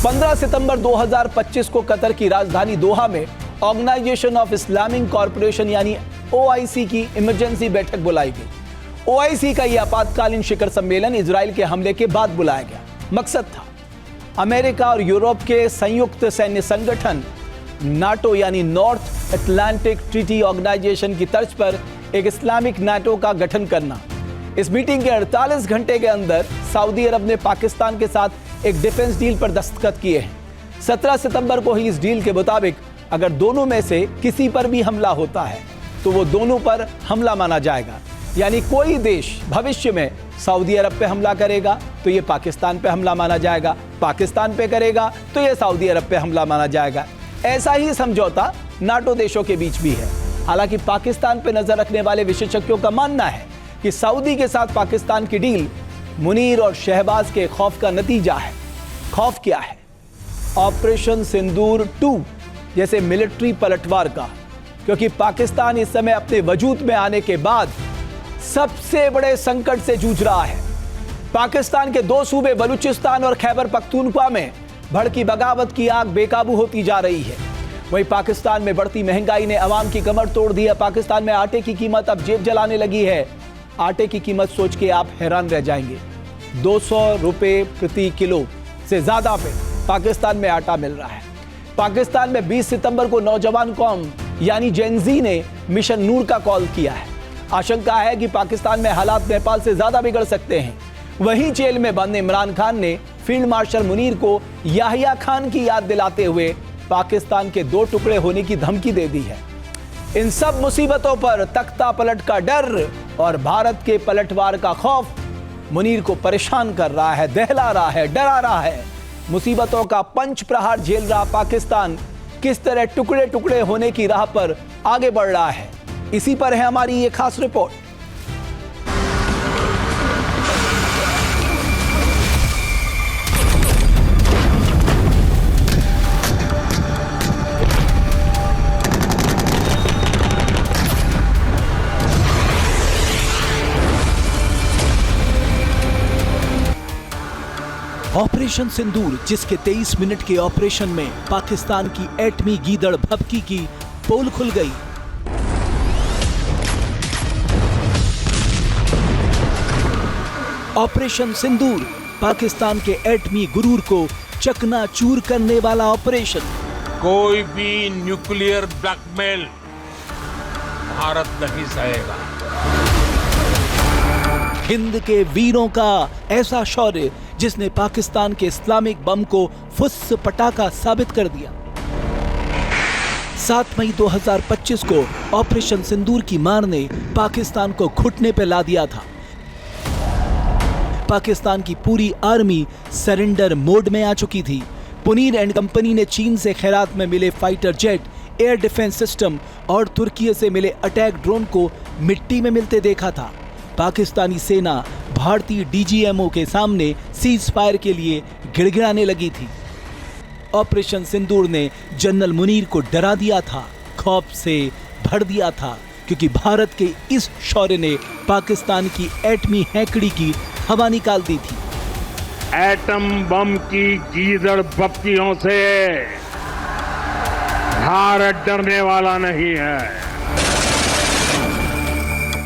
15 सितंबर 2025 को कतर की राजधानी दोहा में ऑर्गेनाइजेशन ऑफ इस्लामिक कॉरपोरेशन यानी OIC की इमरजेंसी बैठक बुलाई गई। OIC का यह आपातकालीन शिखर सम्मेलन इजराइल के हमले के बाद बुलाया गया। मकसद था अमेरिका और यूरोप के संयुक्त सैन्य संगठन नाटो यानी नॉर्थ अटलांटिक ट्रीटी ऑर्गेनाइजेशन की तर्ज पर एक इस्लामिक नाटो का गठन करना। इस मीटिंग के 48 घंटे के अंदर सऊदी अरब ने पाकिस्तान के साथ एक डिफेंस डील पर दस्तखत किए हैं। 17 सितंबर को ही इस डील के मुताबिक अगर दोनों में से किसी पर भी हमला होता है तो वो दोनों पर हमला माना जाएगा। यानी कोई देश भविष्य में सऊदी अरब पे हमला करेगा तो ये पाकिस्तान पे हमला माना जाएगा, पाकिस्तान पे करेगा तो ये सऊदी अरब पे हमला माना जाएगा। ऐसा ही समझौता नाटो देशों के बीच भी है। हालांकि पाकिस्तान पे नजर रखने वाले विशेषज्ञों का मानना है कि सऊदी के साथ पाकिस्तान की डील मुनीर और शहबाज के खौफ का नतीजा है। खौफ क्या है? ऑपरेशन सिंदूर 2 जैसे मिलिट्री पलटवार का, क्योंकि पाकिस्तान इस समय अपने वजूद में आने के बाद सबसे बड़े संकट से जूझ रहा है। पाकिस्तान के 2 सूबे बलूचिस्तान और खैबर पख्तूनख्वा में भड़की बगावत की आग बेकाबू होती जा रही है। वहीं पाकिस्तान में बढ़ती महंगाई ने अवाम की कमर तोड़ दी है। पाकिस्तान में आटे की कीमत अब जेब जलाने लगी है। आटे की कीमत सोच के आप हैरान रह जाएंगे। 200 रुपए प्रति किलो से ज्यादा पे पाकिस्तान में आटा मिल रहा है। पाकिस्तान में 20 सितंबर को नौजवान कौम यानी जेनजी ने मिशन नूर का कॉल किया है। आशंका है कि पाकिस्तान में हालात नेपाल से ज्यादा बिगड़ सकते हैं। वहीं जेल में बंद इमरान खान ने फील्ड मार्शल मुनीर को याहिया खान की याद दिलाते हुए पाकिस्तान के 2 टुकड़े होने की धमकी दे दी है। इन सब मुसीबतों पर तख्ता पलट का डर और भारत के पलटवार का खौफ मुनीर को परेशान कर रहा है, दहला रहा है, डरा रहा है। मुसीबतों का पंच प्रहार झेल रहा पाकिस्तान किस तरह टुकड़े टुकड़े होने की राह पर आगे बढ़ रहा है, इसी पर है हमारी ये खास रिपोर्ट। ऑपरेशन सिंदूर, जिसके 23 मिनट के ऑपरेशन में पाकिस्तान की एटमी गीदड़ भभकी की पोल खुल गई। ऑपरेशन सिंदूर, पाकिस्तान के एटमी गुरूर को चकनाचूर करने वाला ऑपरेशन। कोई भी न्यूक्लियर ब्लैकमेल भारत नहीं सहेगा। हिंद के वीरों का ऐसा शौर्य जिसने पाकिस्तान के इस्लामिक बम को फुस पटाखा साबित कर दिया। 7 मई 2025 को ऑपरेशन सिंदूर की मार ने पाकिस्तान को घुटने पर ला दिया था। पाकिस्तान की पूरी आर्मी सरेंडर मोड में आ चुकी थी। पुनीर एंड कंपनी ने चीन से खैरात में मिले fighter jet, air defence system और तुर्की से मिले अटैक ड्रोन को मिट्टी में मिलते देखा था। पाकिस्तानी सेना भारतीय DGMO के सामने सीज फायर के लिए गिड़गिड़ाने लगी थी। ऑपरेशन सिंदूर ने जनरल मुनीर को डरा दिया था, खौफ से भर दिया था, क्योंकि भारत के इस शौर्य ने पाकिस्तान की एटमी हैकड़ी की हवा निकाल दी थी। एटम बम की गीदड़ भभकियों से भारत डरने वाला नहीं है।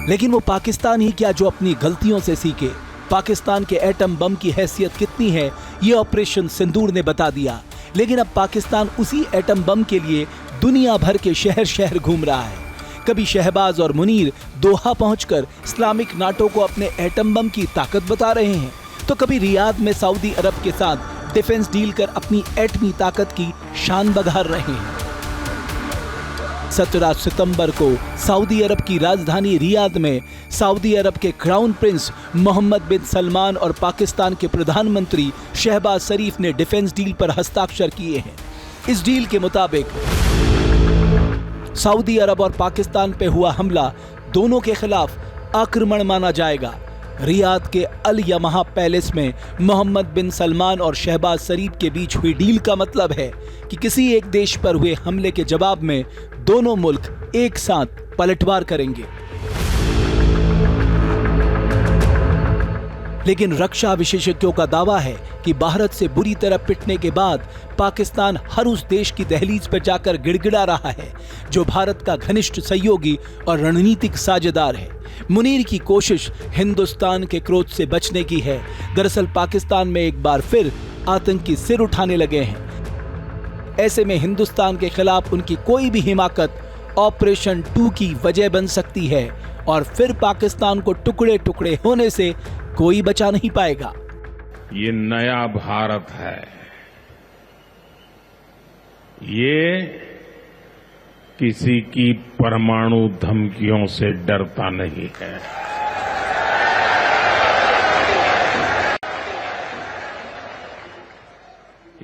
लेकिन वो पाकिस्तान ही क्या जो अपनी गलतियों से सीखे। पाकिस्तान के एटम बम की हैसियत कितनी है ये ऑपरेशन सिंदूर ने बता दिया। लेकिन अब पाकिस्तान उसी एटम बम के लिए दुनिया भर के शहर शहर घूम रहा है। कभी शहबाज और मुनीर दोहा पहुंचकर इस्लामिक नाटो को अपने एटम बम की ताकत बता रहे हैं, तो कभी रियाद में सऊदी अरब के साथ डिफेंस डील कर अपनी एटमी ताकत की शान बघार रहे हैं। 17 सितंबर को सऊदी अरब की राजधानी रियाद में सऊदी अरब के क्राउन प्रिंस मोहम्मद बिन सलमान और पाकिस्तान के प्रधानमंत्री शहबाज शरीफ ने डिफेंस डील पर हस्ताक्षर किए हैं। इस डील के मुताबिक सऊदी अरब और पाकिस्तान पे हुआ हमला दोनों के खिलाफ आक्रमण माना जाएगा। रियाद के अल यमाहा पैलेस में मोहम्मद बिन सलमान और शहबाज शरीफ के बीच हुई डील का मतलब है कि किसी एक देश पर हुए हमले के जवाब में दोनों मुल्क एक साथ पलटवार करेंगे। लेकिन रक्षा विशेषज्ञों का दावा है कि भारत से बुरी तरह पिटने के बाद पाकिस्तान हर उस देश की दहलीज पर जाकर गिड़गिड़ा रहा है जो भारत का घनिष्ठ सहयोगी और रणनीतिक साझेदार है। मुनीर की कोशिश हिंदुस्तान के क्रोध से बचने की है। दरअसल पाकिस्तान में एक बार फिर आतंकी सिर उठाने लगे हैं। ऐसे में हिंदुस्तान के खिलाफ उनकी कोई भी हिमाकत ऑपरेशन 2 की वजह बन सकती है और फिर पाकिस्तान को टुकड़े टुकड़े होने से कोई बचा नहीं पाएगा। ये नया भारत है। ये किसी की परमाणु धमकियों से डरता नहीं है।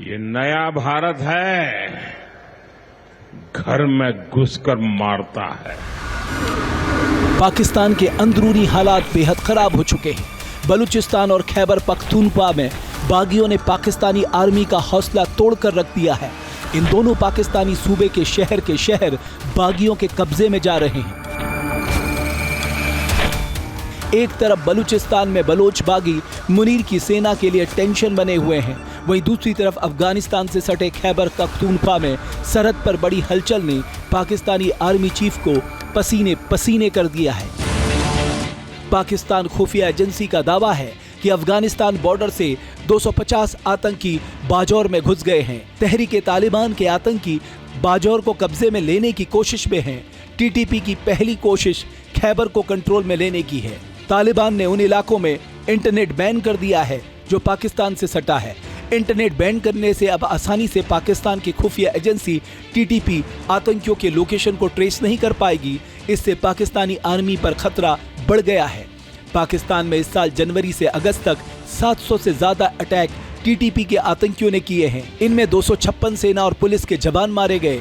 ये नया भारत है, घर में घुसकर मारता है। पाकिस्तान के अंदरूनी हालात बेहद खराब हो चुके हैं। बलूचिस्तान और खैबर पख्तूनख्वा में बागियों ने पाकिस्तानी आर्मी का हौसला तोड़कर रख दिया है। इन दोनों पाकिस्तानी सूबे के शहर बागियों के कब्जे में जा रहे हैं। एक तरफ बलूचिस्तान में बलोच बागी मुनीर की सेना के लिए टेंशन बने हुए हैं, वहीं दूसरी तरफ अफगानिस्तान से सटे खैबर पख्तूनख्वा में सरहद पर बड़ी हलचल ने पाकिस्तानी आर्मी चीफ को पसीने पसीने कर दिया है। पाकिस्तान खुफिया एजेंसी का दावा है कि अफगानिस्तान बॉर्डर से 250 आतंकी बाजौर में घुस गए हैं। तहरीके तालिबान के आतंकी बाजौर को कब्जे में लेने की कोशिश में हैं। टीटीपी की पहली कोशिश खैबर को कंट्रोल में लेने की है। तालिबान ने उन इलाकों में इंटरनेट बैन कर दिया है जो पाकिस्तान से सटा है। इंटरनेट बैन करने से अब आसानी से पाकिस्तान की खुफिया एजेंसी टीटीपी आतंकियों के लोकेशन को ट्रेस नहीं कर पाएगी। इससे पाकिस्तानी आर्मी पर खतरा बढ़ गया है। पाकिस्तान में इस साल जनवरी से अगस्त तक 700 से ज्यादा अटैक टीटीपी के आतंकियों ने किए हैं। इनमें 256 सेना और पुलिस के जवान मारे गए।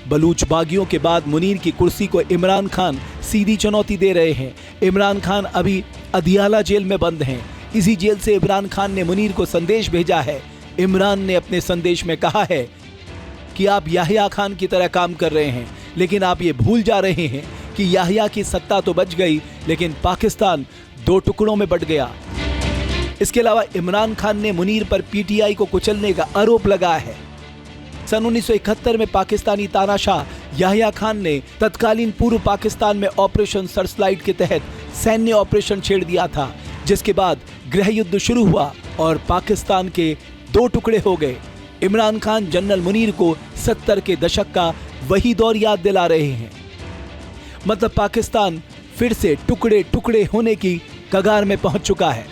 बलूच बागियों के बाद मुनीर की कुर्सी को इमरान खान सीधी चुनौती दे रहे हैं। इमरान खान अभी अदियाला जेल में बंद हैं। इसी जेल से इमरान खान ने मुनीर को संदेश भेजा है। इमरान ने अपने संदेश में कहा है कि आप याहिया खान की तरह काम कर रहे हैं, लेकिन आप ये भूल जा रहे हैं कि याहिया की सत्ता तो बच गई, लेकिन पाकिस्तान 2 टुकड़ों में बंट गया। इसके अलावा इमरान खान ने मुनीर पर पीटीआई को कुचलने का आरोप लगाया है। सन 1971 में पाकिस्तानी तानाशाह याहिया खान ने तत्कालीन पूर्व पाकिस्तान में ऑपरेशन सर्चलाइट के तहत सैन्य ऑपरेशन छेड़ दिया था, जिसके बाद गृह युद्ध शुरू हुआ और पाकिस्तान के 2 टुकड़े हो गए। इमरान खान जनरल मुनीर को 70 के दशक का वही दौर याद दिला रहे हैं। मतलब पाकिस्तान फिर से टुकड़े टुकड़े होने की कगार में पहुंच चुका है।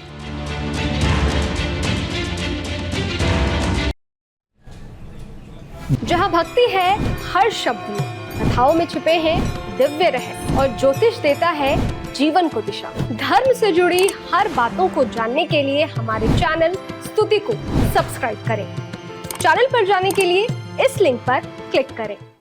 जहां भक्ति है हर शब्द में, कथाओं में छिपे हैं दिव्य रहस्य और ज्योतिष देता है जीवन को दिशा। धर्म से जुड़ी हर बातों को जानने के लिए हमारे चैनल स्तुति को सब्सक्राइब करें। चैनल पर जाने के लिए इस लिंक पर क्लिक करें।